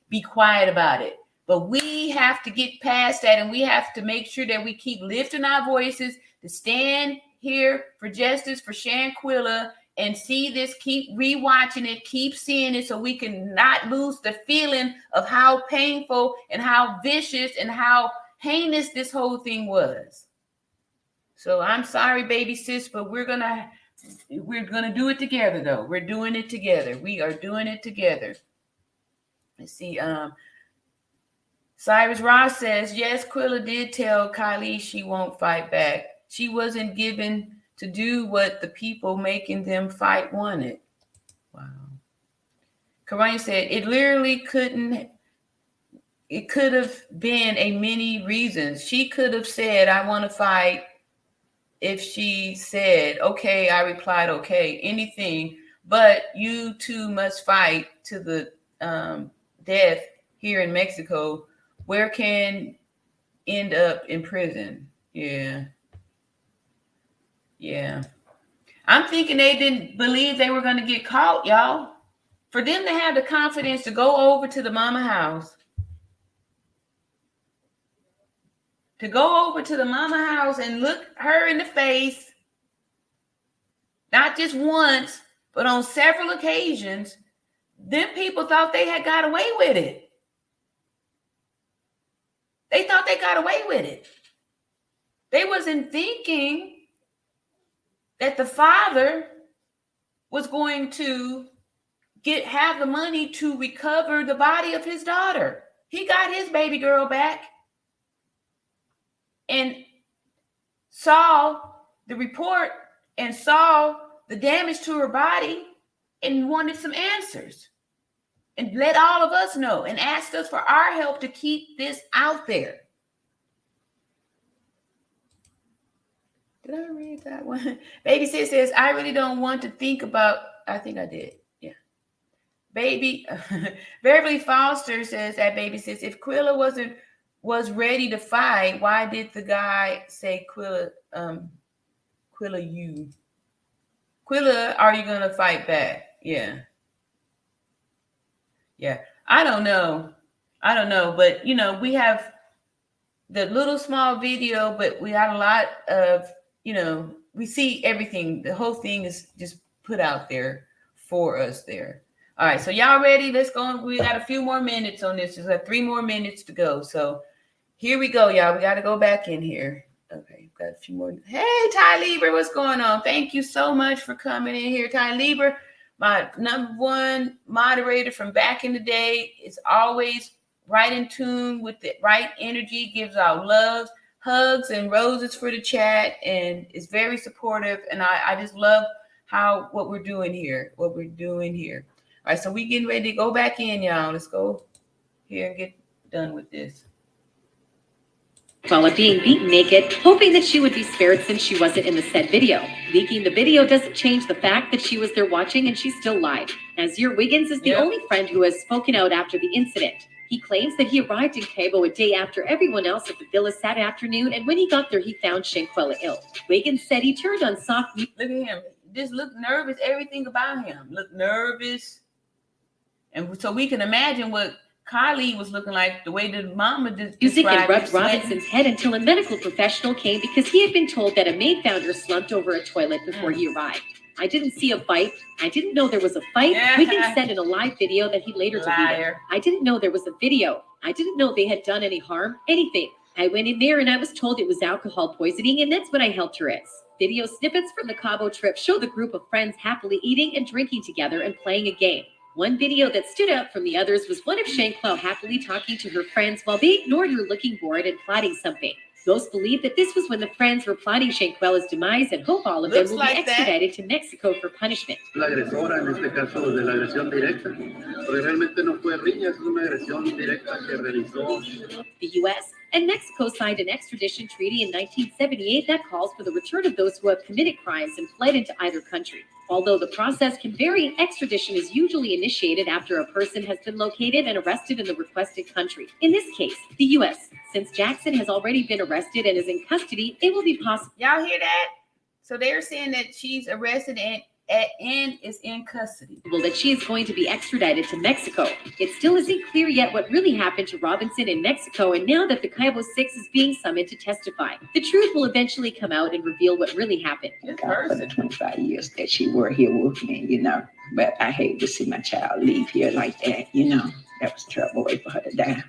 be quiet about it. But we have to get past that, and we have to make sure that we keep lifting our voices to stand here for justice for Shanquella, and see this, keep rewatching it, keep seeing it, so we can not lose the feeling of how painful and how vicious and how heinous this whole thing was. So I'm sorry, baby sis, but we're gonna do it together, though. We're doing it together. We are doing it together. Let's see. Cyrus Ross says, yes, Quilla did tell Kylie she won't fight back. She wasn't given to do what the people making them fight wanted. Wow. Karanya said, it could have been a many reasons. She could have said, I want to fight. If she said, okay, I replied, okay, anything, but you two must fight to the death here in Mexico, where can end up in prison. Yeah. Yeah. I'm thinking they didn't believe they were going to get caught, y'all. For them to have the confidence to go over to the mama house, and look her in the face, not just once, but on several occasions, them people thought they had got away with it. They thought they got away with it. They wasn't thinking that the father was going to have the money to recover the body of his daughter. He got his baby girl back and saw the report and saw the damage to her body and wanted some answers and let all of us know and asked us for our help to keep this out there. Did I read that one? Baby Sis says, I really don't want to think about, I think I did. Yeah. Baby, Beverly Foster says that Baby Sis, if Quilla was ready to fight, why did the guy say, Quilla, are you going to fight back? Yeah. Yeah. I don't know. But, we have the little small video, but we got a lot of, we see everything. The whole thing is just put out there for us there. All right. So y'all ready? Let's go. We got a few more minutes on this. There's like 3 more minutes to go. So here we go, y'all. We got to go back in here. Okay. Got a few more. Hey, Ty Lieber, what's going on? Thank you so much for coming in here. Ty Lieber, my #1 moderator from back in the day, is always right in tune with the right energy, gives out love, hugs, and roses for the chat, and is very supportive. And I just love what we're doing here. All right, so we getting ready to go back in, y'all. Let's go here and get done with this. While being beaten naked, hoping that she would be spared since she wasn't in the said video. Leaking the video doesn't change the fact that she was there watching and she still lied. Nazir Wiggins is the only friend who has spoken out after the incident. He claims that he arrived in Cabo a day after everyone else at the villa that afternoon, and when he got there, he found Shanquella ill. Wiggins said he turned on soft music. Look at him. Just look nervous. Everything about him. Look nervous. And so we can imagine what Kylie was looking like, the way the mama music and rubbed Robinson's head until a medical professional came because he had been told that a maid found her slumped over a toilet before he arrived. I didn't see a fight. I didn't know there was a fight. Wiggins said in a live video that he later deleted. I didn't know there was a video. I didn't know they had done any harm, anything. I went in there and I was told it was alcohol poisoning, and that's what I helped her as. Video snippets from the Cabo trip show the group of friends happily eating and drinking together and playing a game. One video that stood out from the others was one of Shanquella happily talking to her friends while they ignored her looking bored and plotting something. Those believe that this was when the friends were plotting Shanquella's demise and hope all of them will be extradited to Mexico for punishment. La agresora en este caso de la agresión directa, porque realmente no fue riña, es una agresión directa que realizó. The U.S. and Mexico signed an extradition treaty in 1978 that calls for the return of those who have committed crimes and fled into either country. Although the process can vary, extradition is usually initiated after a person has been located and arrested in the requested country. In this case, the U.S. Since Jackson has already been arrested and is in custody, it will be possible. Y'all hear that? So they're saying that she's arrested and is in custody. That she is going to be extradited to Mexico. It still isn't clear yet what really happened to Robinson in Mexico, and now that the Cabo 6 is being summoned to testify, the truth will eventually come out and reveal what really happened. For the 25 years that she were here with me, but I hate to see my child leave here like that, That was a terrible way for her to die.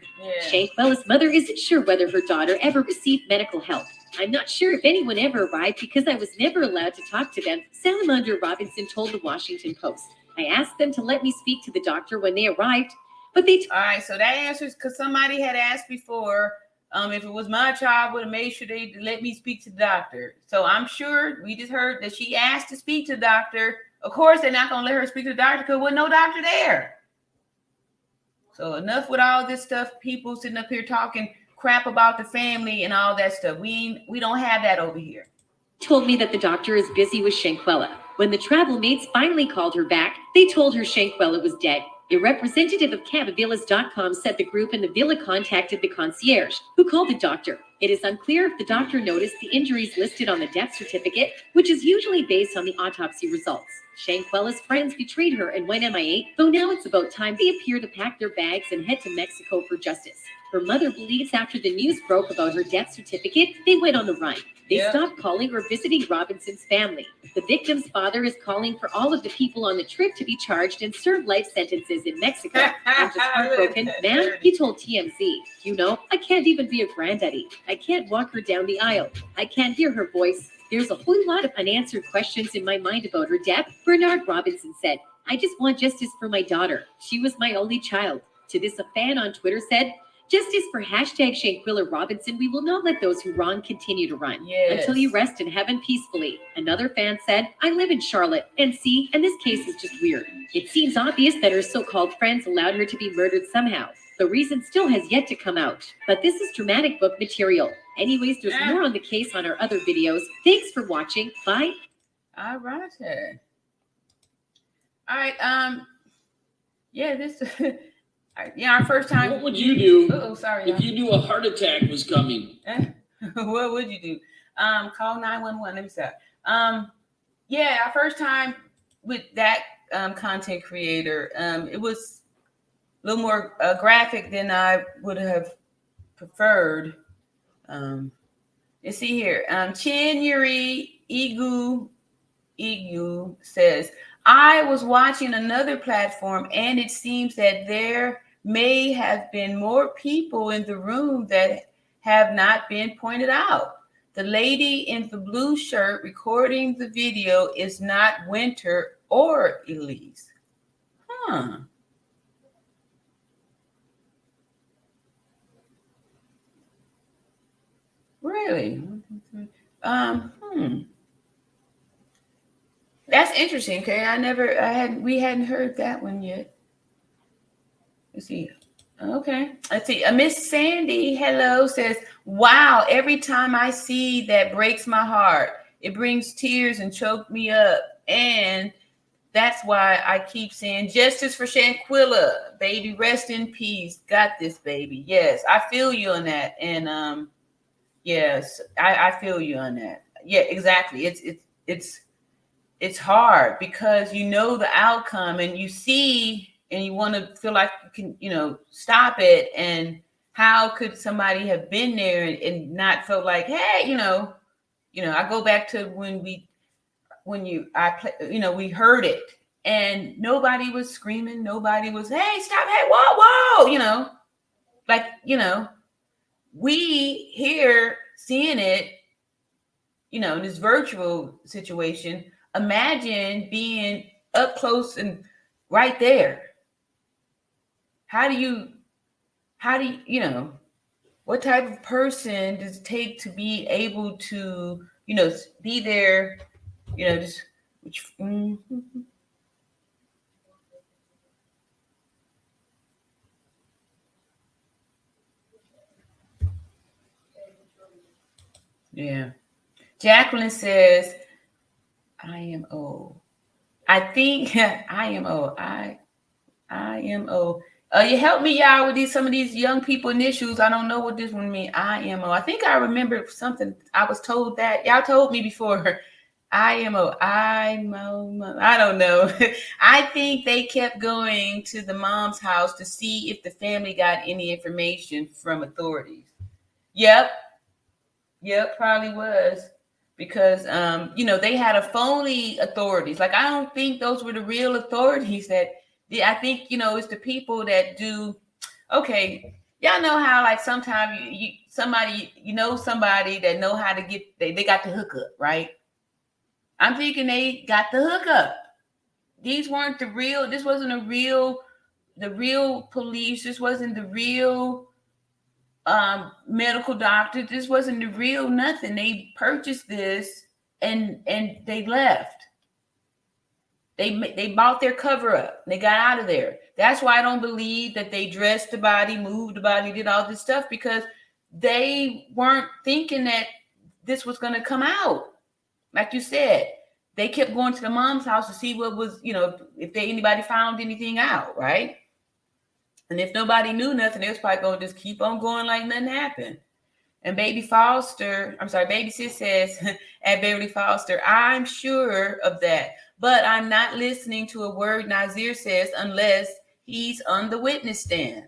Shanquella's mother isn't sure whether her daughter ever received medical help. I'm not sure if anyone ever arrived because I was never allowed to talk to them, Salamander Robinson told the Washington Post. I asked them to let me speak to the doctor when they arrived, but they... All right, so that answers, because somebody had asked before, if it was my child, I would have made sure they let me speak to the doctor. So I'm sure we just heard that she asked to speak to the doctor. Of course, they're not going to let her speak to the doctor because there was no doctor there. So enough with all this stuff, people sitting up here talking crap about the family and all that stuff. We don't have that over here. Told me that the doctor is busy with Shanquella. When the travel mates finally called her back, they told her Shanquella was dead. A representative of CaboVillas.com said the group in the villa contacted the concierge, who called the doctor. It is unclear if the doctor noticed the injuries listed on the death certificate, which is usually based on the autopsy results. Shanquella's friends betrayed her and went MIA, though now it's about time they appear to pack their bags and head to Mexico for justice. Her mother believes after the news broke about her death certificate, they went on the run. They stopped calling or visiting Robinson's family. The victim's father is calling for all of the people on the trip to be charged and serve life sentences in Mexico. I'm just heartbroken. Man, he told TMZ, you know, I can't even be a granddaddy. I can't walk her down the aisle. I can't hear her voice. There's a whole lot of unanswered questions in my mind about her death. Bernard Robinson said, I just want justice for my daughter. She was my only child. To this, a fan on Twitter said, justice for hashtag Shanquella Robinson. We will not let those who wrong continue to run until you rest in heaven peacefully. Another fan said, I live in Charlotte, NC, and this case is just weird. It seems obvious that her so-called friends allowed her to be murdered somehow. The reason still has yet to come out, but this is dramatic book material. Anyways, there's more on the case on our other videos. Thanks for watching. Bye. All right. All right. Yeah, this our first time. What would you do if you knew a heart attack was coming? What would you do? Call 911. Let me stop. Our first time with that content creator. It was a little more graphic than I would have preferred. You see here, Chin Yuri Igu says, I was watching another platform and it seems that there may have been more people in the room that have not been pointed out. The lady in the blue shirt recording the video is not Winter or Elise. Really? That's interesting. Okay, we hadn't heard that one yet. Let's see. Okay, let's see. Miss Sandy, hello, says, wow, every time I see that breaks my heart. It brings tears and choke me up. And that's why I keep saying justice for Shanquella, baby, rest in peace. Got this, baby. Yes, I feel you on that. And yes, I feel you on that. Yeah, exactly. It's hard because you know the outcome and you see and you want to feel like you can, stop it. And how could somebody have been there and not felt like, hey, I go back to when we heard it and nobody was screaming. Nobody was, hey, stop. Hey, whoa, we here seeing it, in this virtual situation. Imagine being up close and right there. How do you, what type of person does it take to be able to, be there, Yeah. Jacqueline says, IMO. I think IMO. IMO. You help me, y'all, with some of these young people initials. I don't know what this one means. IMO. I think I remember something. I was told that. Y'all told me before. IMO. IMO. I don't know. I think they kept going to the mom's house to see if the family got any information from authorities. Yep, probably was. Because, they had a phony authorities. Like, I don't think those were the real authorities I think, it's the people that do. Okay. Y'all know how, like, sometimes somebody that know how to get, they got the hookup, right? I'm thinking they got the hookup. This wasn't the real police. This wasn't the real medical doctor. This wasn't the real nothing. They purchased this and they left. They bought their cover up. They got out of there. That's why I don't believe that they dressed the body, moved the body, did all this stuff, because they weren't thinking that this was going to come out. Like you said, they kept going to the mom's house to see what was, if anybody found anything out, right? And if nobody knew nothing, they was probably going to just keep on going like nothing happened. And Baby Sis says at Beverly Foster, I'm sure of that, but I'm not listening to a word Nazir says unless he's on the witness stand.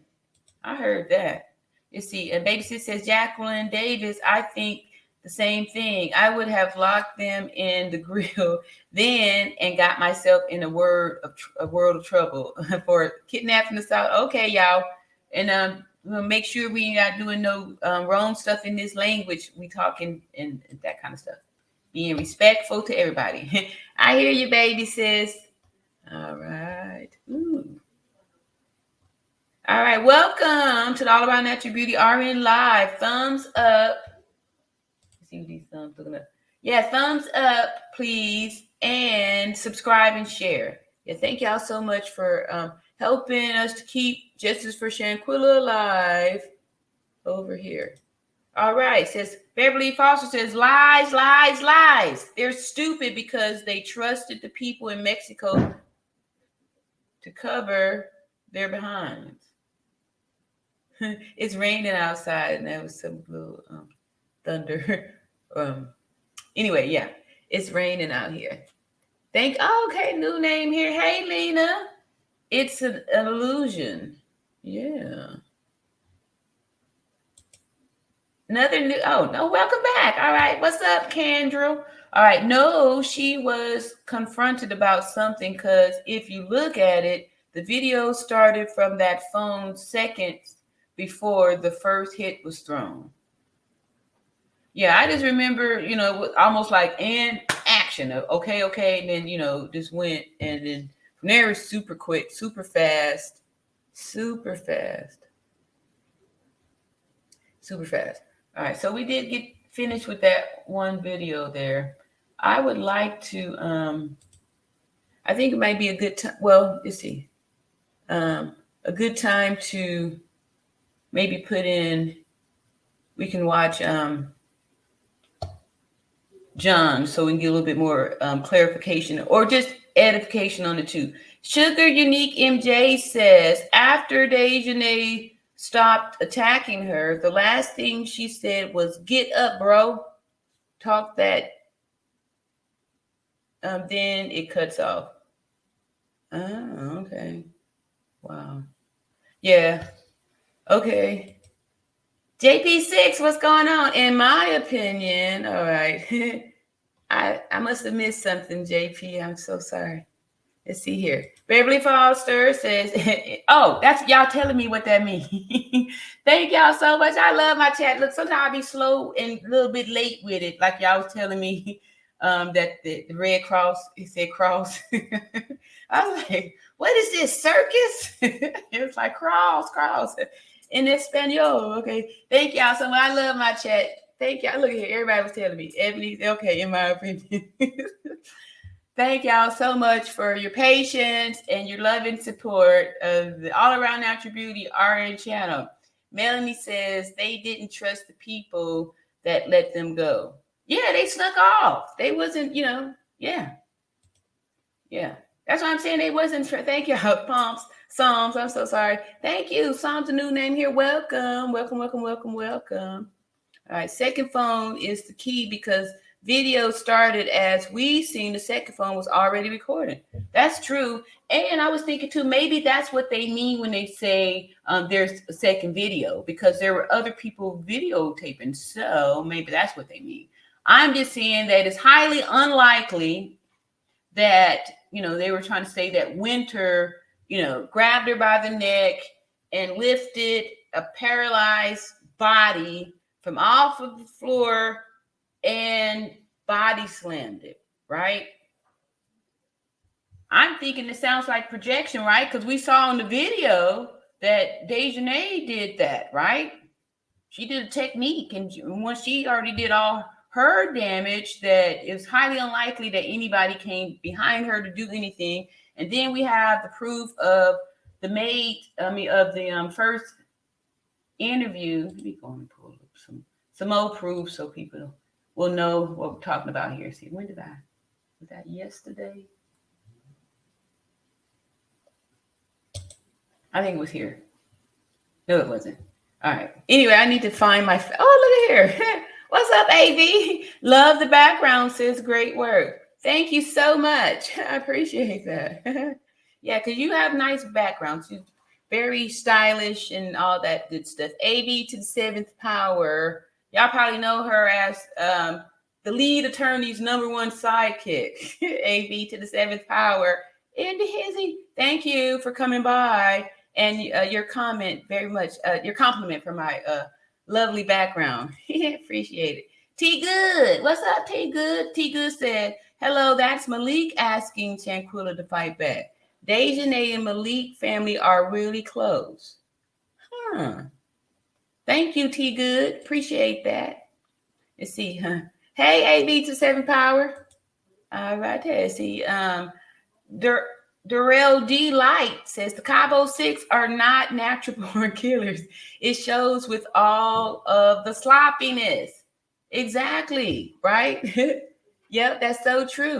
I heard that. You see, and Baby Sis says, Jacqueline Davis, I think the same thing. I would have locked them in the grill then and got myself in a world of trouble for kidnapping the South. Okay, y'all. And we'll make sure we not doing no wrong stuff in this language. We talking and that kind of stuff. Being respectful to everybody. I hear you, Baby Sis. All right. Ooh. All right, welcome to the All Around Natural Beauty RN Live. Thumbs up. Let's see what these thumbs looking up. Yeah, thumbs up, please, and subscribe and share. Yeah, thank y'all so much for helping us to keep Justice for Shanquella alive over here. All right, says Beverly Foster says lies, lies, lies. They're stupid because they trusted the people in Mexico to cover their behinds. It's raining outside, and that was some little thunder. Anyway, yeah, it's raining out here. Okay, new name here. Hey, Lena. It's an illusion. Yeah. Another new. Oh no, welcome back. All right, what's up, Kendra? All right, no, she was confronted about something because if you look at it, the video started from that phone seconds before the first hit was thrown. Yeah, I just remember, almost like in action. Okay, and then, just went. And then from there, it was super quick, super fast. All right, so we did get finished with that one video there. I would like to, I think it might be a good time. Well, let's see. A good time to maybe put in, we can watch John so we can get a little bit more clarification or just edification on the two. Sugar Unique MJ says, after Dejanay stopped attacking her, the last thing she said was, get up, bro. Talk that. Then it cuts off. Oh, okay. Wow. Yeah. Okay. JP6, what's going on? In my opinion, all right. I must have missed something, JP. I'm so sorry. Let's see here. Beverly Foster says, oh, that's y'all telling me what that means. Thank y'all so much. I love my chat. Look, sometimes I'll be slow and a little bit late with it. Like y'all was telling me that the Red Cross, it said cross. I was like, what is this, circus? It was like cross. In Espanol. Okay. Thank y'all so much. I love my chat. Thank y'all. Look at here. Everybody was telling me. Ebony, okay, in my opinion. Thank y'all so much for your patience and your love and support of the All Around Natural Beauty RN channel. Melanie says they didn't trust the people that let them go. Yeah, they snuck off. They wasn't, yeah. That's why I'm saying they wasn't. Thank y'all, Psalms. I'm so sorry. Thank you. Psalms, a new name here. Welcome. All right, second phone is the key because video started as we seen the second phone was already recording. That's true. And I was thinking too, maybe that's what they mean when they say there's a second video because there were other people videotaping. So maybe that's what they mean. I'm just saying that it's highly unlikely that, they were trying to say that Winter, grabbed her by the neck and lifted a paralyzed body from off of the floor and body slammed it, right? I'm thinking it sounds like projection, right? Because we saw in the video that Dejanay did that, right? She did a technique, and once she already did all her damage, that it was highly unlikely that anybody came behind her to do anything. And then we have the proof of the first interview. Let me go and pull up some more proof so people will know what we're talking about here. See, was that yesterday? I think it was here. No, it wasn't. All right. Anyway, I need to find my. Oh, look at here. What's up, AV? Love the background, sis. Great work. Thank you so much. I appreciate that. Yeah, because you have nice backgrounds. You very stylish and all that good stuff. AV to the seventh power. Y'all probably know her as the lead attorney's #1 sidekick. AV to the seventh power. Indy Hizzy, thank you for coming by. And your comment very much, your compliment for my lovely background. Appreciate it. T Good, what's up, T Good? T Good said, hello, that's Malik asking Shanquella to fight back. Dejanay and Malik family are really close. Huh. Thank you, T Good. Appreciate that. Let's see, huh? Hey, AB to 7 power. All right, there. See, Darrell D. Light says the Cabo 6 are not natural born killers. It shows with all of the sloppiness. Exactly, right? Yep, that's so true.